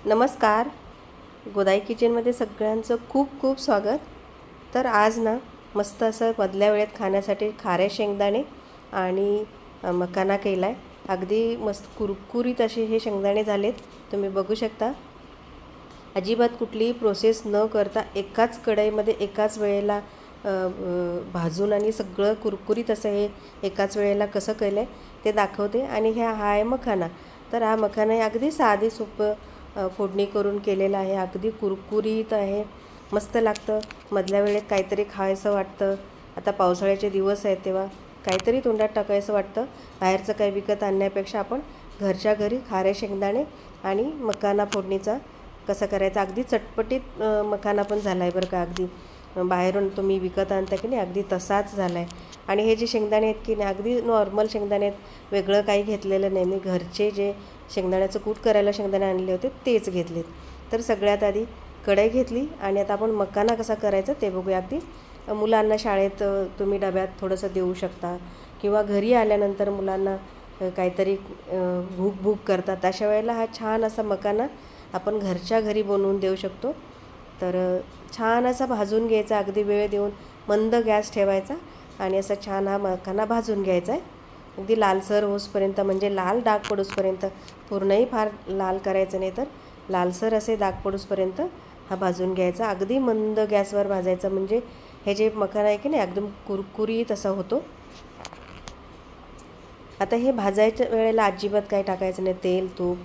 नमस्कार. गोदाई किचनमध्ये सगळ्यांचं खूप खूप स्वागत. तर आज ना मस्त असं मधल्या वेळेत खाण्यासाठी खारे शेंगदाणे आणि मखाना केला आहे. अगदी मस्त कुरकुरीत असे हे शेंगदाणे झालेत, तुम्ही बघू शकता. अजिबात कुठलीही प्रोसेस न करता एकाच कढईमध्ये एकाच वेळेला भाजून आणि सगळं कुरकुरीत असं हे एकाच वेळेला कसं केलं आहे ते दाखवते. आणि हा आहे मखाना. तर हा मखाना आहे अगदी साधी सोपं फोडणी करून केलेलं आहे. अगदी कुरकुरीत आहे, मस्त लागतं. मधल्या वेळेत काहीतरी खायचं वाटतं, आता पावसाळ्याचे दिवस आहेत तेव्हा काहीतरी तोंडात टाकायचं वाटतं. बाहेरचं काही विकत आणण्यापेक्षा आपण घरच्या घरी खारे शेंगदाणे आणि मखाना फोडणीचा कसं करायचं, अगदी चटपटीत मखाना पण झाला आहे बरं का. अगदी बाहेरून तुम्ही विकत आणता की नाही अगदी तसाच झाला आहे. आणि हे जे शेंगदाणे आहेत की नाही अगदी नॉर्मल शेंगदाणे आहेत, वेगळं काही घेतलेलं नाही. मी घरचे जे शेंगदाण्याचं कूट करायला शेंगदाणे आणले होते तेच घेतलेत. तर सगळ्यात आधी कढई घेतली आणि आता आपण मखाना कसा करायचा ते बघूया. अगदी मुलांना शाळेत तुम्ही डब्यात थोडंसं देऊ शकता, किंवा घरी आल्यानंतर मुलांना काहीतरी भूक करतात, अशा वेळेला हा छान असा मखाना आपण घरच्या घरी बनवून देऊ शकतो. तर छान असा भाजून घ्यायचा, अगदी वेळ देऊन मंद गॅस ठेवायचा आणि असा छान हा मखाना भाजून घ्यायचा आहे. अगदी लालसर होसपर्यंत, म्हणजे लाल डाग पडूसपर्यंत, पूर्णही फार लाल करायचं नाही, तर लालसर असे डाग पडूसपर्यंत हा भाजून घ्यायचा. अगदी मंद गॅसवर भाजायचा, म्हणजे हे जे मखाना आहे की नाही एकदम कुरकुरीत असा होतो. आता हे भाजायच्या वेळेला अजिबात काही टाकायचं नाही, तेल तूप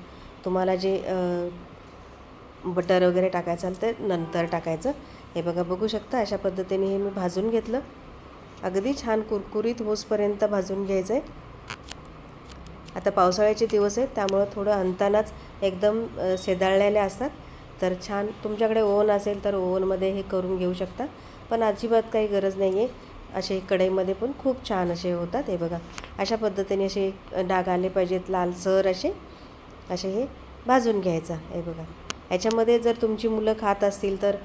तुम्हाला जे बटर वगैरे टाकायचं तर नंतर टाकायचं. हे बघा, बघू शकता अशा पद्धतीने हे मी भाजून घेतलं. अगदी छान कुरकुरीत होसपर्यंत भाजून घ्यायचं आहे. आता पावसाळ्याचे दिवस आहेत त्यामुळं थोडं अंतानाच एकदम शेदाळलेले असतात. तर छान तुमच्याकडे ओव्हन असेल तर ओव्हनमध्ये हे करून घेऊ शकता, पण अजिबात काही गरज नाही आहे. असे कढईमध्ये पण खूप छान असे होतात. हे बघा, अशा पद्धतीने असे डाग आले पाहिजेत, लालसर असे असे हे भाजून घ्यायचा. हे बघा, याच्यामध्ये जर तुमची मुलं खात असतील तर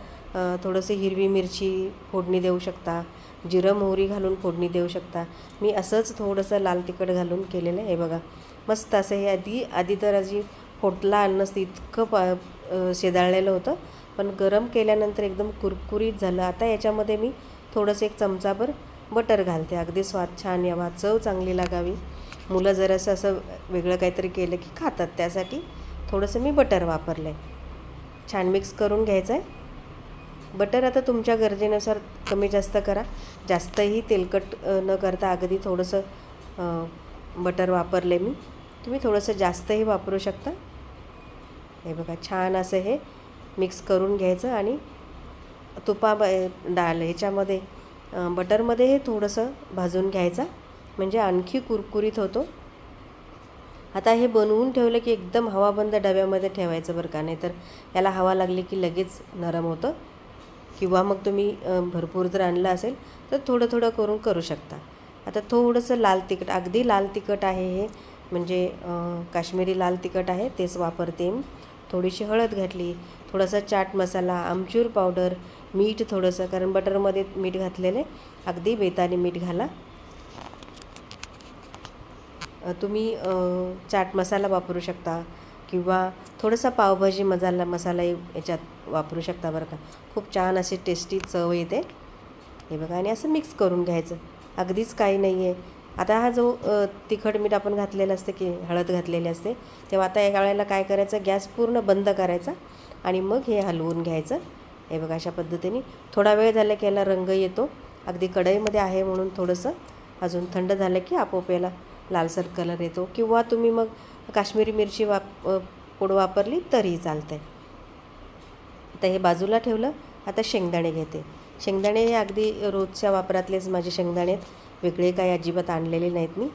थोडंसं हिरवी मिरची फोडणी देऊ शकता, जिरं मोहरी घालून फोडणी देऊ शकता. मी असंच थोडंसं लाल तिखट घालून केलेलं आहे. हे बघा, मस्त असं हे आधी तर अशी फोटला आणलं नसतं, इतकं शेदाळलेलं होतं, पण गरम केल्यानंतर एकदम कुरकुरीत झालं. आता याच्यामध्ये मी थोडंसं एक चमचाभर बटर घालते, अगदी स्वाद छान यावा, चव चांगली लागावी. मुलं जरासं असं वेगळं काहीतरी केलं की खातात, त्यासाठी थोडंसं मी बटर वापरलं आहे. छान मिक्स करून घ्यायचं आहे. बटर आता तुमच्या गरजेनुसार कमी जास्त करा, जास्तही तेलकट न करता अगदी थोडंसं बटर वापरले मी, तुम्ही थोडंसं जास्तही वापरू शकता. हे बघा, छान असं हे मिक्स करून घ्यायचं आणि ह्याच्यामध्ये बटरमध्ये हे थोडंसं भाजून घ्यायचा, म्हणजे आणखी कुरकुरीत होतो. आता हे बनवून ठेवलं की एकदम हवाबंद डब्यामध्ये ठेवायचं बरं का, नाही तर याला हवा लागली की लगेच नरम होतं. किंवा मग तुम्ही भरपूर जर आणलं असेल तर थोडं थोडं करून करू शकता. आता थोडंसं लाल तिखट, अगदी लाल तिखट आहे हे, म्हणजे काश्मीरी लाल तिखट आहे तेच वापरते मी. थोडीशी हळद घातली, थोडासा चाट मसाला, आमचूर पावडर, मीठ थोडंसं, कारण बटरमध्ये मीठ घातलेलं आहे, अगदी बेताने मीठ घाला. तुम्ही चाट मसाला वापरू शकता, किंवा थोडासा पावभाजी मसालाही याच्यात वापरू शकता बरं का. खूप छान अशी टेस्टी चव येते. हे बघा, आणि असं मिक्स करून घ्यायचं, अगदीच काही नाही आहे. आता हा जो तिखट मीठ आपण घातलेलं असते की हळद घातलेली असते, तेव्हा आता या वेळेला काय करायचं, गॅस पूर्ण बंद करायचा आणि मग हे हलवून घ्यायचं. हे बघा, अशा पद्धतीने थोडा वेळ झाला की याला रंग येतो. अगदी कढईमध्ये आहे म्हणून थोडंसं अजून थंड झालं की आपोआप याला लालसर कलर येतो, किंवा तुम्ही मग काश्मीरी मिरची पूड वापरली तरीही चालतं आहे. आता हे बाजूला ठेवलं. आता शेंगदाणे घेते. शेंगदाणे हे अगदी रोजच्या वापरातलेच माझे शेंगदाणे आहेत, वेगळे काही अजिबात आणलेले नाहीत मी.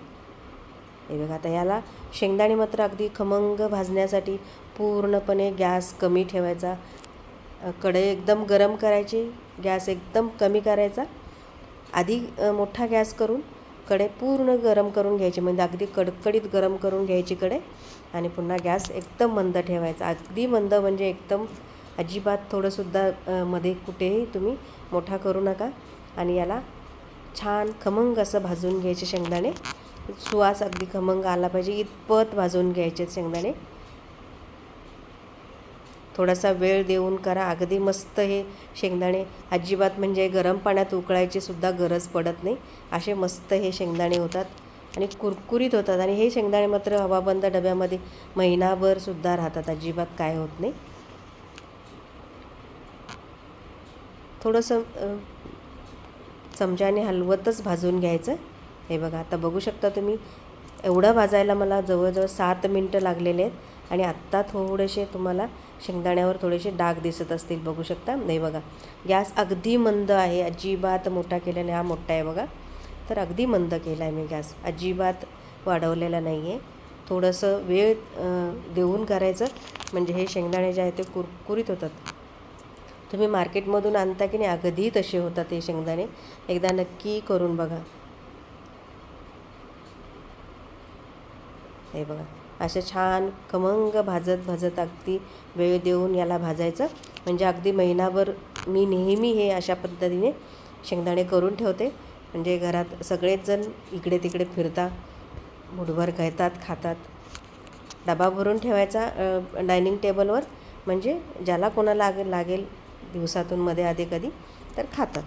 हे बघा, आता याला शेंगदाणे मात्र अगदी खमंग भाजण्यासाठी पूर्णपणे गॅस कमी ठेवायचा, कढई एकदम गरम करायची, गॅस एकदम कमी करायचा. आधी मोठा गॅस करून कढई पूर्ण गरम करून घ्यायची, म्हणजे अगदी कडकडीत गरम करून घ्यायची कढई, आणि पुन्हा गॅस एकदम मंद ठेवायचा, अगदी मंद, म्हणजे एकदम अजिबात थोडंसुद्धा मध्ये कुठेही तुम्ही मोठा करू नका. आणि याला छान खमंग असं भाजून घ्यायचे शेंगदाणे, सुवास अगदी खमंग आला पाहिजे इतपत भाजून घ्यायचे शेंगदाणे. थोडासा वेळ देऊन करा. अगदी मस्त हे शेंगदाणे अजिबात म्हणजे गरम पाण्यात उकळायची सुद्धा गरज पडत नाही. असे मस्त हे शेंगदाणे होतात आणि कुरकुरीत होतात. आणि हे शेंगदाणे मात्र हवाबंद डब्यामध्ये महिनाभर सुद्धा राहतात, अजिबात काय होत नाही. थोडंसं चमच्याने हलवतच भाजून घ्यायचं. हे बघा, आता बघू शकता तुम्ही, एवढं भाजायला मला जवळजवळ 7 मिनटं लागलेले आहेत. आणि आत्ता थोडेसे तुम्हाला शेंगदाण्यावर थोडेसे डाग दिसत असतील, बघू शकता. नाही बघा, गॅस अगदी मंद आहे, अजिबात मोठा केल्याने. हा मोठा आहे बघा, तर अगदी मंद केला आहे मी गॅस, अजिबात वाढवलेला नाही आहे. थोडंसं वेळ देऊन करायचं, म्हणजे हे शेंगदाणे जे आहे ते कुरकुरीत होतात. तुम्ही मार्केटमधून आणता की नाही, अगदी तसे होतात हे शेंगदाणे. एकदा नक्की करून बघा. हे बघा, असं छान खमंग भाजत अगदी वेळ देऊन याला भाजायचं. म्हणजे अगदी महिनाभर मी नेहमी हे अशा पद्धतीने शेंगदाणे करून ठेवते. म्हणजे घरात सगळेच जण इकडे तिकडे फिरता, मुठभर घेतात, खातात. डबा भरून ठेवायचा डायनिंग टेबलवर, म्हणजे ज्याला कोणाला लागेल दिवसातून मध्ये आधी कधी तर खातात.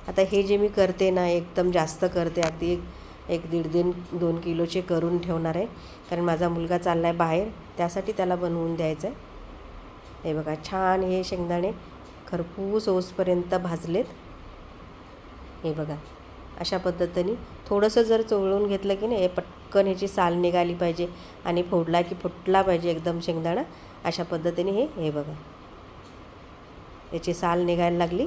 आता हे जे मी करते ना, एकदम जास्त करते, अगदी 1-1.5-2 किलोचे करून ठेवणार आहे. कारण माझा मुलगा चालला आहे बाहेर, त्यासाठी त्याला बनवून द्यायचं आहे. हे बघा, छान हे शेंगदाणे खरपूस होसपर्यंत भाजलेत. हे बघा, अशा पद्धतीने थोडंसं जर चोळून घेतलं की नाही, हे पटकन ह्याची साल निघाली पाहिजे आणि फोडला की फुटला पाहिजे एकदम शेंगदाणा. अशा पद्धतीने हे बघा, याची साल निघायला लागली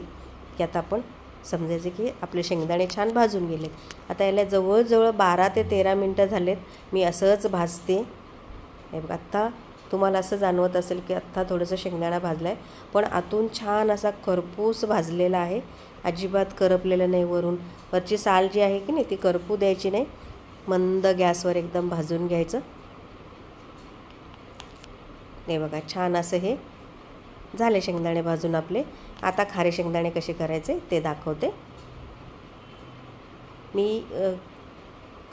की आता आपण समजायचं की आपले शेंगदाणे छान भाजून गेले. आता याला जवळजवळ 12 ते 13 मिनटं झालेत मी असंच भाजते. हे बघा, आत्ता तुम्हाला असं जाणवत असेल की आत्ता थोडंसं शेंगदाणा भाजला आहे, पण आतून छान असा खरपूस भाजलेला आहे, अजिबात करपलेलं नाही. वरची साल जी आहे की नाही ती करपू द्यायची नाही, मंद गॅसवर एकदम भाजून घ्यायचं. हे बघा, छान असं हे झाले शेंगदाणे भाजून आपले. आता खारे शेंगदाणे कसे करायचे ते दाखवते. मी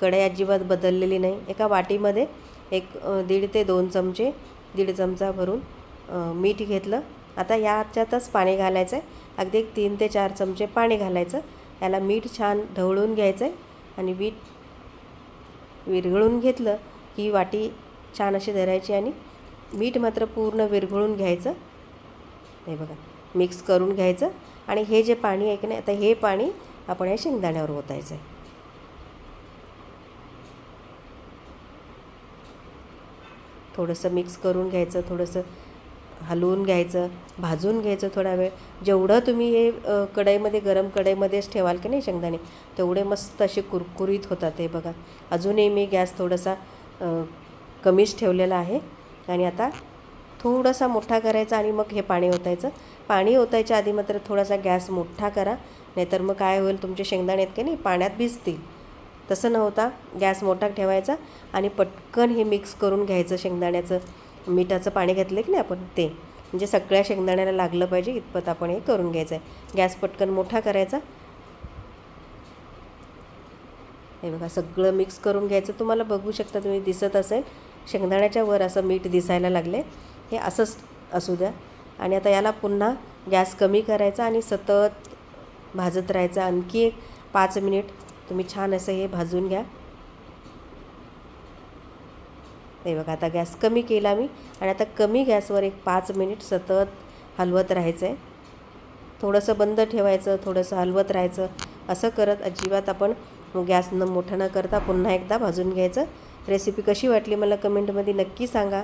कढई अजिबात बदललेली नाही. एका वाटीमध्ये 1.5 ते 2 चमचे, 1.5 चमचा भरून मीठ घेतलं. आता याच्यातच पाणी घालायचं आहे, अगदी 3 ते 4 चमचे पाणी घालायचं. याला मीठ छान ढवळून घ्यायचं आहे आणि मीठ विरघळून घेतलं की वाटी छान अशी धरायची आणि मीठ मात्र पूर्ण विरघळून घ्यायचं. हे बघा, मिक्स करून घ्यायचं. आणि हे जे पाणी आहे की नाही, आता हे पाणी आपण या शेंगदाण्यावर ओतायचं आहे. थोडंसं मिक्स करून घ्यायचं, थोडंसं हलवून घ्यायचं, भाजून घ्यायचं थोडा वेळ. जेवढं तुम्ही हे कढईमध्ये, गरम कढईमध्येच ठेवाल की नाही शेंगदाणे, तेवढे मस्त असे कुरकुरीत होतात. हे बघा, अजूनही मी गॅस थोडासा कमीच ठेवलेला आहे. आणि आता थोडासा मोठा करायचा आणि मग हे पाणी ओतायचं. पाणी ओतायच्या आधी मात्र थोडासा गॅस मोठा करा, नाहीतर मग काय होईल, तुमचे शेंगदाणे आहेत की नाही पाण्यात भिजतील. तसं न होता गॅस मोठा ठेवायचा आणि पटकन हे मिक्स करून घ्यायचं. शेंगदाण्याचं मिठाचं पाणी घातलं की नाही आपण ते, म्हणजे सगळ्या शेंगदाण्याला लागलं पाहिजे इतपत आपण हे करून घ्यायचं आहे. गॅस पटकन मोठा करायचा. हे बघा, सगळं मिक्स करून घ्यायचं. तुम्हाला बघू शकता, तुम्ही दिसत असेल शेंगदाण्याच्या वर असं मीठ दिसायला लागले. हे असंच असू द्या. आणि आता याला पुन्हा गॅस कमी करायचा आणि सतत भाजत राहायचं. आणखी एक 5 मिनिट तुम्ही छान असं हे भाजून घ्या. हे बघा, आता गॅस कमी केला मी आणि आता कमी गॅसवर एक 5 मिनिट सतत हलवत राहायचं आहे. थोडंसं बंद ठेवायचं, थोडंसं हलवत राहायचं. असं करत अजिबात आपण गॅस मोठा न करता पुन्हा एकदा भाजून घ्यायचं. रेसिपी कशी वाटली मला कमेंटमध्ये नक्की सांगा.